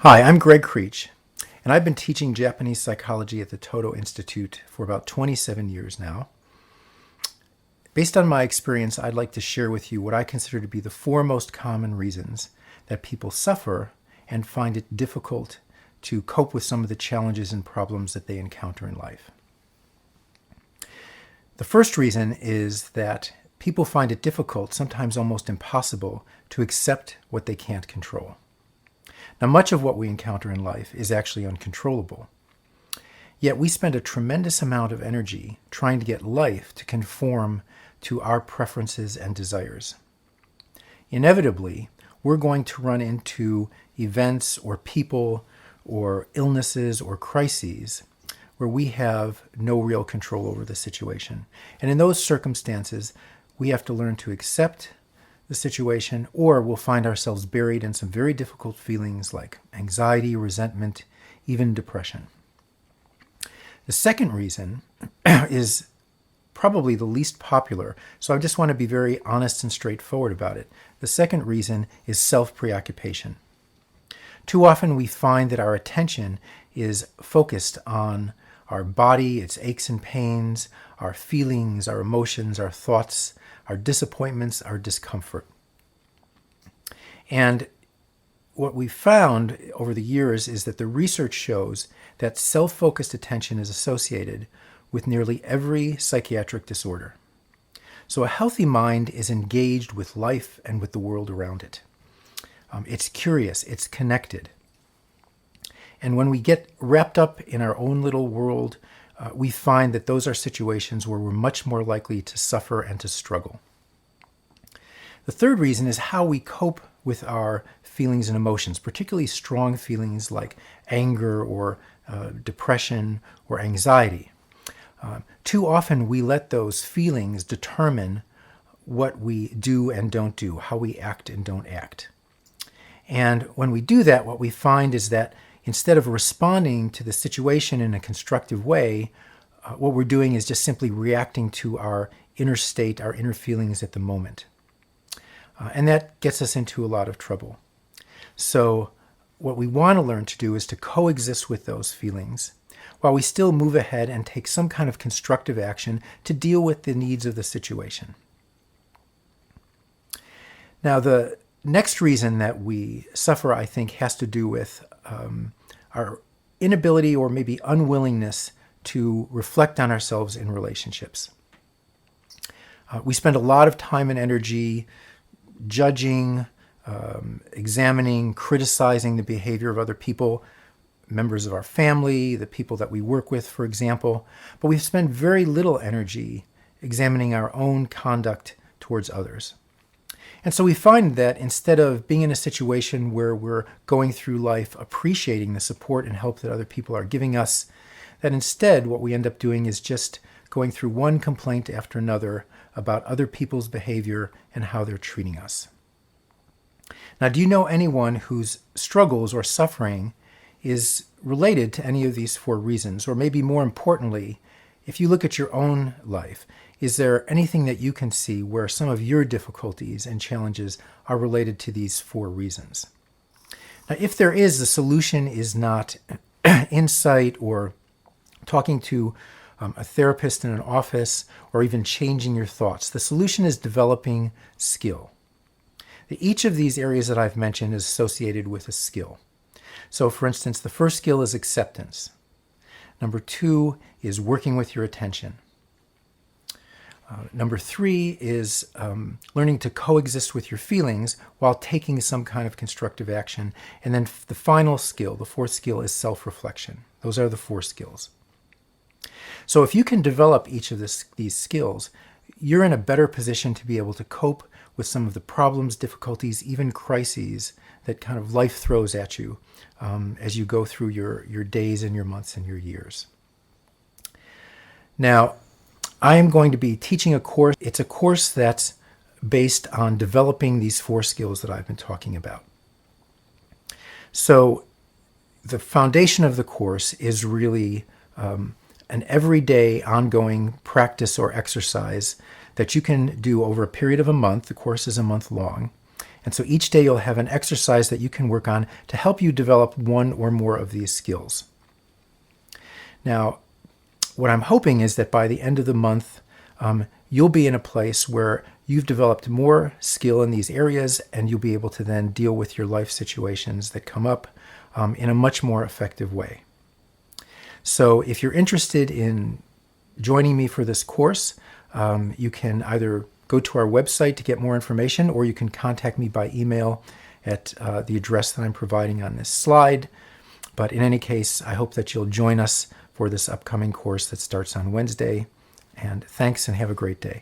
Hi, I'm Greg Creech, and I've been teaching Japanese psychology at the Todo Institute for about 27 years now. Based on my experience, I'd like to share with you what I consider to be the four most common reasons that people suffer and find it difficult to cope with some of the challenges and problems that they encounter in life. The first reason is that people find it difficult, sometimes almost impossible, to accept what they can't control. Now, much of what we encounter in life is actually uncontrollable. Yet we spend a tremendous amount of energy trying to get life to conform to our preferences and desires. Inevitably, we're going to run into events or people or illnesses or crises where we have no real control over the situation. And in those circumstances, we have to learn to accept the situation, or we'll find ourselves buried in some very difficult feelings like anxiety, resentment, even depression. The second reason is probably the least popular, so I just want to be very honest and straightforward about it. The second reason is self-preoccupation. Too often we find that our attention is focused on our body, its aches and pains, our feelings, our emotions, our thoughts, our disappointments, our discomfort. And what we've found over the years is that the research shows that self-focused attention is associated with nearly every psychiatric disorder. So a healthy mind is engaged with life and with the world around it. It's curious, it's connected. And when we get wrapped up in our own little world, we find that those are situations where we're much more likely to suffer and to struggle. The third reason is how we cope with our feelings and emotions, particularly strong feelings like anger or depression or anxiety. Too often we let those feelings determine what we do and don't do, how we act and don't act. And when we do that, what we find is that instead of responding to the situation in a constructive way, what we're doing is just simply reacting to our inner state, our inner feelings at the moment. And that gets us into a lot of trouble. So what we want to learn to do is to coexist with those feelings while we still move ahead and take some kind of constructive action to deal with the needs of the situation. Now, the next reason that we suffer, I think, has to do with our inability or maybe unwillingness to reflect on ourselves in relationships. We spend a lot of time and energy judging, examining, criticizing the behavior of other people, members of our family, the people that we work with, for example, but we spend very little energy examining our own conduct towards others. And so we find that instead of being in a situation where we're going through life appreciating the support and help that other people are giving us, that instead what we end up doing is just going through one complaint after another about other people's behavior and how they're treating us. Now, do you know anyone whose struggles or suffering is related to any of these four reasons? Or maybe more importantly, if you look at your own life, is there anything that you can see where some of your difficulties and challenges are related to these four reasons? Now, if there is, the solution is not insight or talking to a therapist in an office or even changing your thoughts. The solution is developing skill. Each of these areas that I've mentioned is associated with a skill. So, for instance, the first skill is acceptance. Number 2 is working with your attention. Number 3 is learning to coexist with your feelings while taking some kind of constructive action. And then the final skill, the fourth skill, is self-reflection. Those are the 4 skills. So if you can develop each of these skills, you're in a better position to be able to cope with some of the problems, difficulties, even crises that kind of life throws at you as you go through your days and your months and your years. Now, I am going to be teaching a course. It's a course that's based on developing these 4 skills that I've been talking about. So the foundation of the course is really an everyday ongoing practice or exercise that you can do over a period of a month. The course is a month long. And so each day you'll have an exercise that you can work on to help you develop one or more of these skills. Now, what I'm hoping is that by the end of the month, you'll be in a place where you've developed more skill in these areas, and you'll be able to then deal with your life situations that come up in a much more effective way. So if you're interested in joining me for this course, you can either go to our website to get more information, or you can contact me by email at the address that I'm providing on this slide. But in any case, I hope that you'll join us for this upcoming course that starts on Wednesday. And thanks, and have a great day.